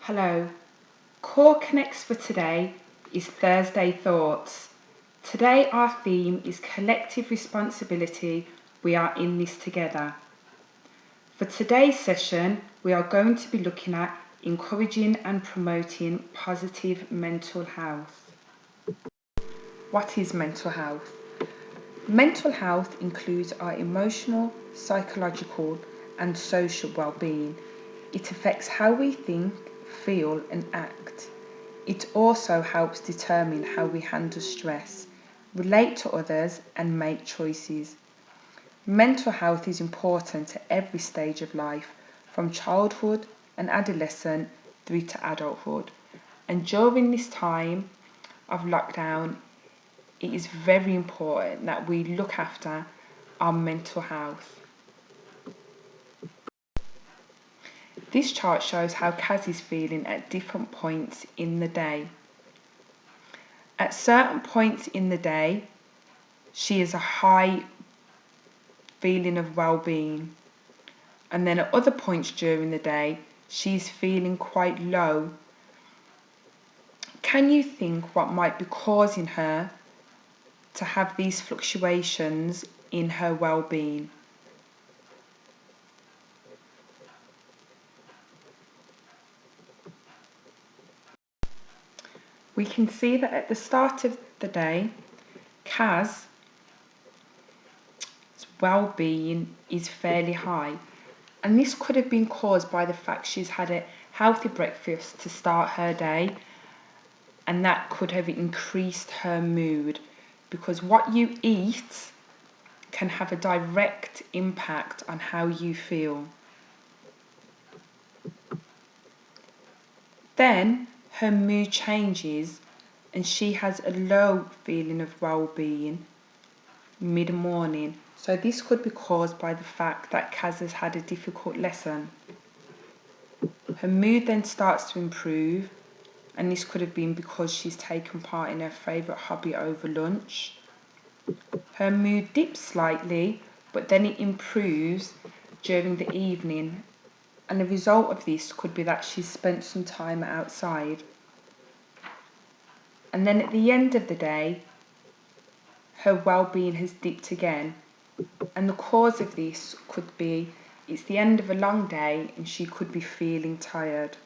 Hello. Core Connects for today is Thursday Thoughts. Today our theme is collective responsibility. We are in this together. For today's session, we are going to be looking at encouraging and promoting positive mental health. What is mental health? Mental health includes our emotional, psychological, and social well-being. It affects how we think, feel, and act. It also helps determine how we handle stress, relate to others, and make choices. Mental health is important at every stage of life, from childhood and adolescence through to adulthood. And during this time of lockdown, it is very important that we look after our mental health. This chart shows how Kaz is feeling at different points in the day. At certain points in the day, she has a high feeling of well-being. And then at other points during the day, she's feeling quite low. Can you think what might be causing her to have these fluctuations in her well-being? We can see that at the start of the day, Kaz's well-being is fairly high, and this could have been caused by the fact she's had a healthy breakfast to start her day, and that could have increased her mood, because what you eat can have a direct impact on how you feel. Then her mood changes and she has a low feeling of well-being mid-morning. So this could be caused by the fact that Kaz has had a difficult lesson. Her mood then starts to improve, and this could have been because she's taken part in her favourite hobby over lunch. Her mood dips slightly, but then it improves during the evening, and the result of this could be that she's spent some time outside. And then at the end of the day, her well-being has dipped again, and the cause of this could be it's the end of a long day and she could be feeling tired.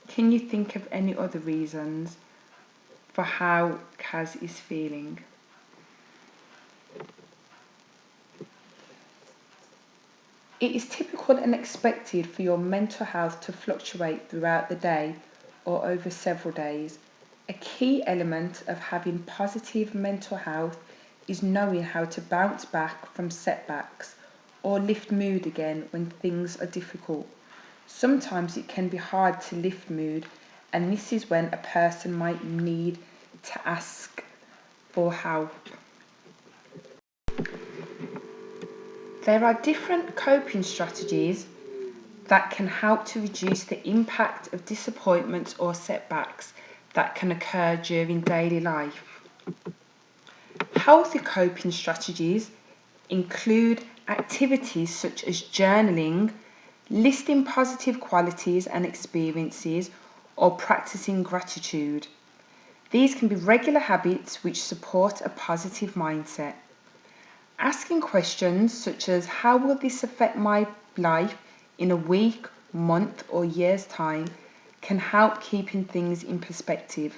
Can you think of any other reasons for how Kaz is feeling? It is typical and expected for your mental health to fluctuate throughout the day or over several days. A key element of having positive mental health is knowing how to bounce back from setbacks or lift mood again when things are difficult. Sometimes it can be hard to lift mood, and this is when a person might need to ask for help. There are different coping strategies that can help to reduce the impact of disappointments or setbacks that can occur during daily life. Healthy coping strategies include activities such as journaling, listing positive qualities and experiences, or practicing gratitude. These can be regular habits which support a positive mindset. Asking questions such as how will this affect my life in a week, month, or year's time can help keeping things in perspective.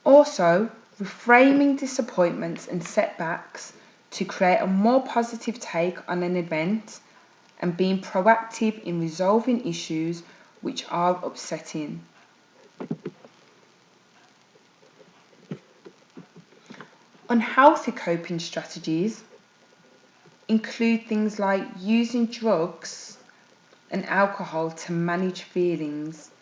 Also, reframing disappointments and setbacks to create a more positive take on an event, and being proactive in resolving issues which are upsetting. Unhealthy coping strategies include things like using drugs and alcohol to manage feelings.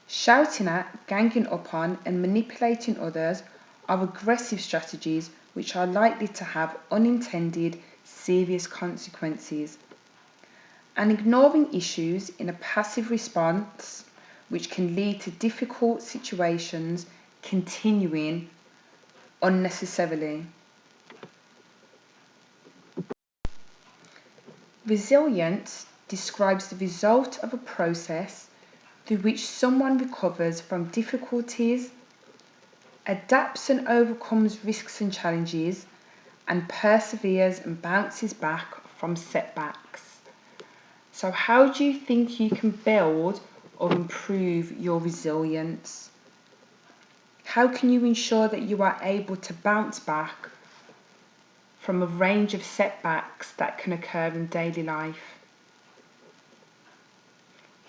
Shouting at, ganging up on, and manipulating others are aggressive strategies which are likely to have unintended, serious consequences. And ignoring issues in a passive response, which can lead to difficult situations continuing unnecessarily. Resilience describes the result of a process through which someone recovers from difficulties, adapts and overcomes risks and challenges, and perseveres and bounces back from setbacks. So, how do you think you can build or improve your resilience? How can you ensure that you are able to bounce back from a range of setbacks that can occur in daily life?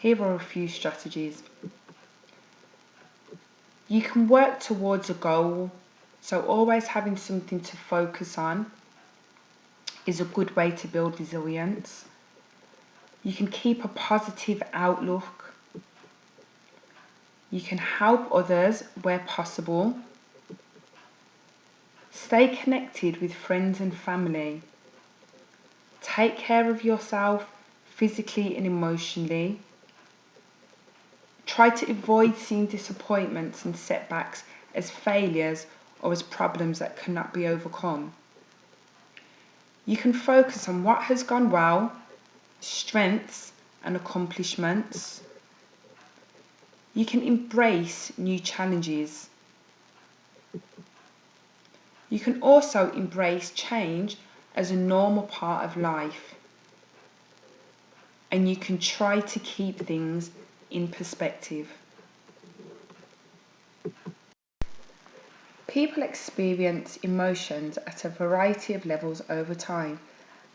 Here are a few strategies. You can work towards a goal, so always having something to focus on is a good way to build resilience. You can keep a positive outlook. You can help others where possible. Stay connected with friends and family. Take care of yourself physically and emotionally. Try to avoid seeing disappointments and setbacks as failures or as problems that cannot be overcome. You can focus on what has gone well, strengths and accomplishments. You can embrace new challenges. You can also embrace change as a normal part of life. And you can try to keep things in perspective. People experience emotions at a variety of levels over time,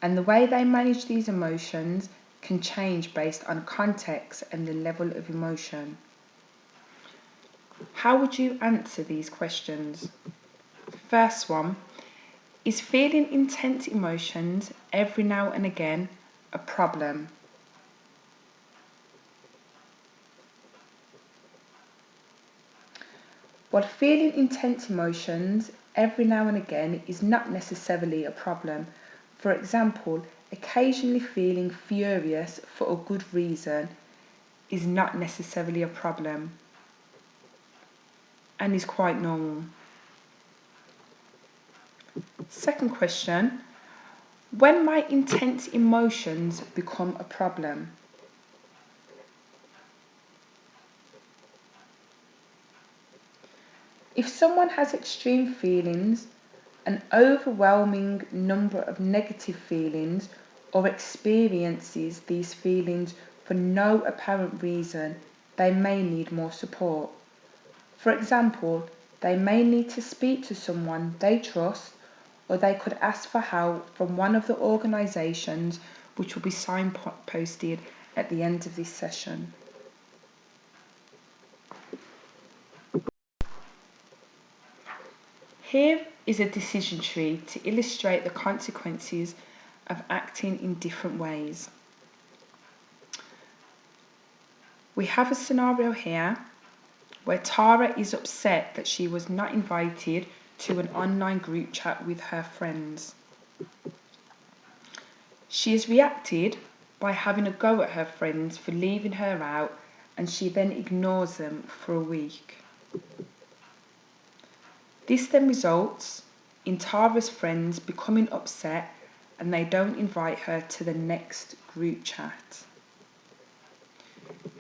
and the way they manage these emotions can change based on context and the level of emotion. How would you answer these questions? First one, is feeling intense emotions every now and again a problem? While feeling intense emotions every now and again is not necessarily a problem. For example, occasionally feeling furious for a good reason is not necessarily a problem and is quite normal. Second question, when might intense emotions become a problem? If someone has extreme feelings, an overwhelming number of negative feelings, or experiences these feelings for no apparent reason, they may need more support. For example, they may need to speak to someone they trust, or they could ask for help from one of the organisations which will be signposted at the end of this session. Here is a decision tree to illustrate the consequences of acting in different ways. We have a scenario here where Tara is upset that she was not invited to an online group chat with her friends. She has reacted by having a go at her friends for leaving her out, and she then ignores them for a week. This then results in Tara's friends becoming upset and they don't invite her to the next group chat.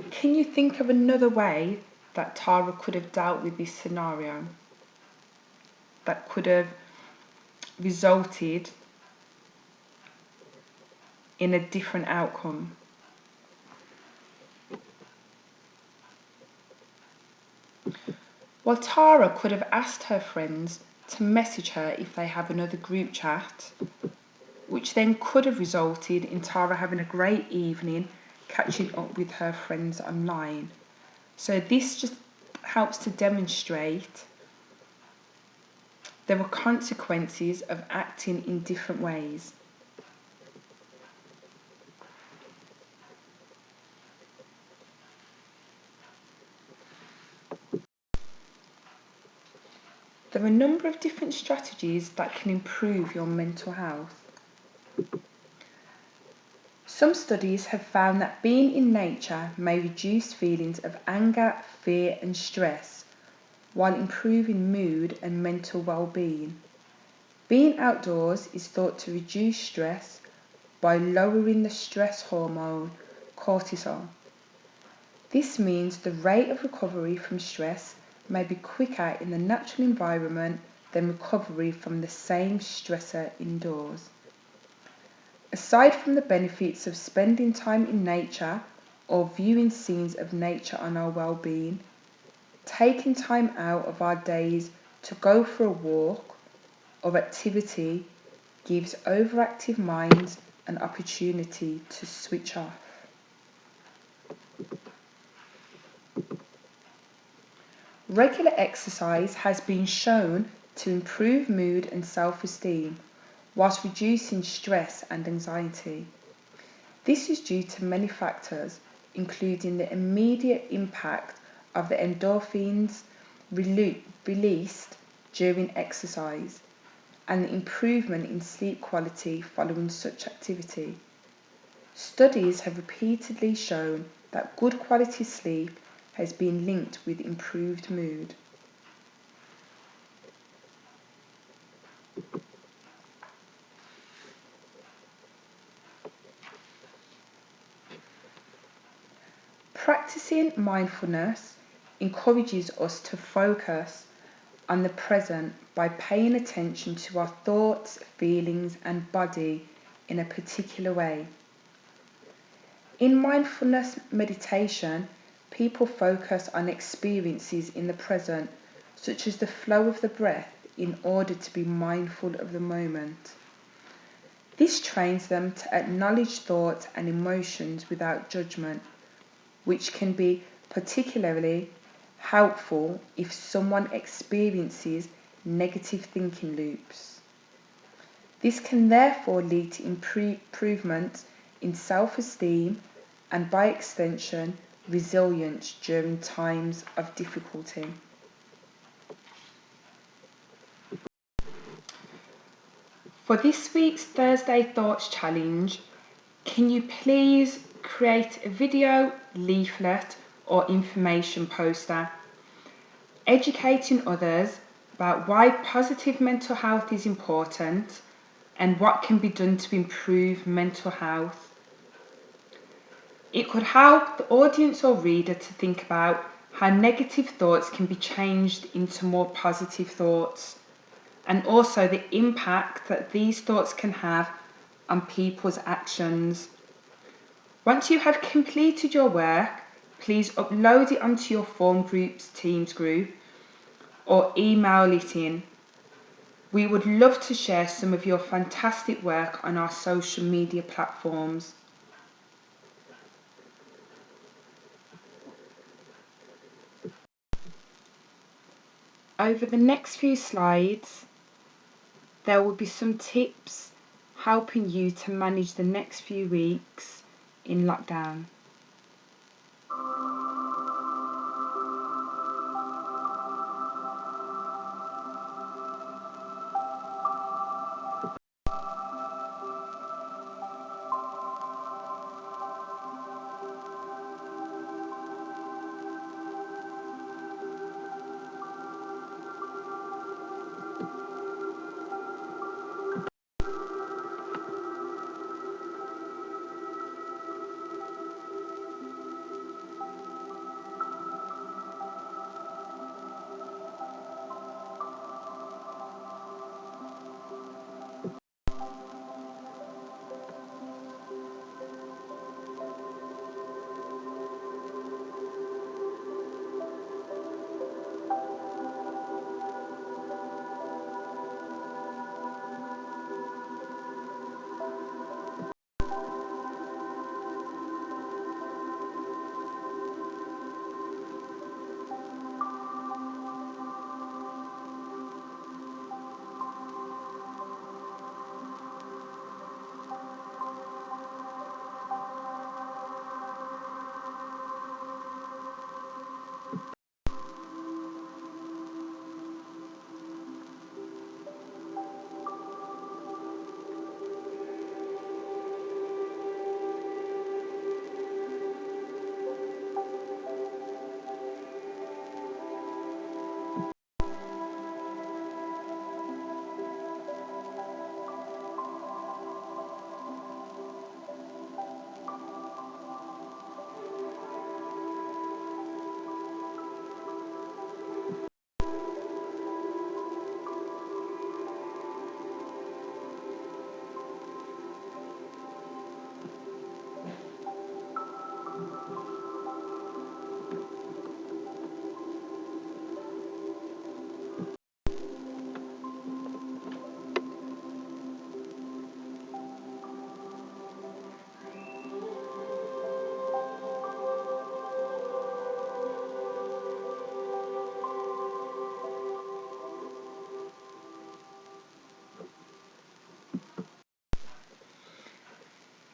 Can you think of another way that Tara could have dealt with this scenario that could have resulted in a different outcome? Well, Tara could have asked her friends to message her if they have another group chat, which then could have resulted in Tara having a great evening catching up with her friends online. So this just helps to demonstrate there are consequences of acting in different ways. There are a number of different strategies that can improve your mental health. Some studies have found that being in nature may reduce feelings of anger, fear and stress, while improving mood and mental well-being. Being outdoors is thought to reduce stress, by lowering the stress hormone cortisol. This means the rate of recovery from stress may be quicker in the natural environment than recovery from the same stressor indoors. Aside from the benefits of spending time in nature or viewing scenes of nature on our well-being, taking time out of our days to go for a walk or activity gives overactive minds an opportunity to switch off. Regular exercise has been shown to improve mood and self-esteem whilst reducing stress and anxiety. This is due to many factors, including the immediate impact of the endorphins released during exercise and the improvement in sleep quality following such activity. Studies have repeatedly shown that good quality sleep has been linked with improved mood. Practicing mindfulness encourages us to focus on the present by paying attention to our thoughts, feelings, and body in a particular way. In mindfulness meditation, people focus on experiences in the present, such as the flow of the breath, in order to be mindful of the moment. This trains them to acknowledge thoughts and emotions without judgment, which can be particularly helpful if someone experiences negative thinking loops. This can therefore lead to improvements in self-esteem and, by extension, resilience during times of difficulty. For this week's Thursday Thoughts Challenge, can you please create a video, leaflet, or information poster educating others about why positive mental health is important and what can be done to improve mental health? It could help the audience or reader to think about how negative thoughts can be changed into more positive thoughts, and also the impact that these thoughts can have on people's actions. Once you have completed your work, please upload it onto your Form Group's Teams group or email it in. We would love to share some of your fantastic work on our social media platforms. Over the next few slides, there will be some tips helping you to manage the next few weeks in lockdown.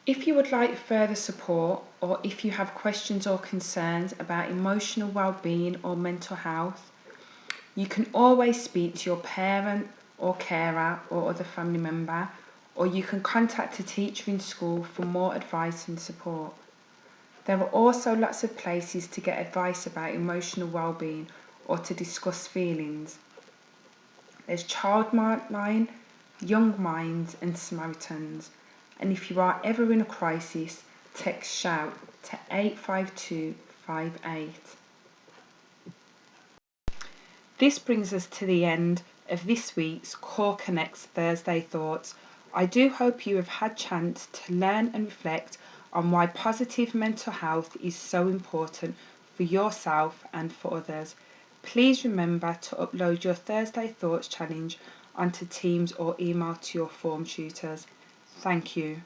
If you would like further support, or if you have questions or concerns about emotional well-being or mental health, you can always speak to your parent or carer or other family member, or you can contact a teacher in school for more advice and support. There are also lots of places to get advice about emotional well-being or to discuss feelings. There's Childline, Young Minds and Samaritans. And if you are ever in a crisis, text SHOUT to 85258. This brings us to the end of this week's Core Connects Thursday Thoughts. I do hope you have had chance to learn and reflect on why positive mental health is so important for yourself and for others. Please remember to upload your Thursday Thoughts challenge onto Teams or email to your form tutors. Thank you.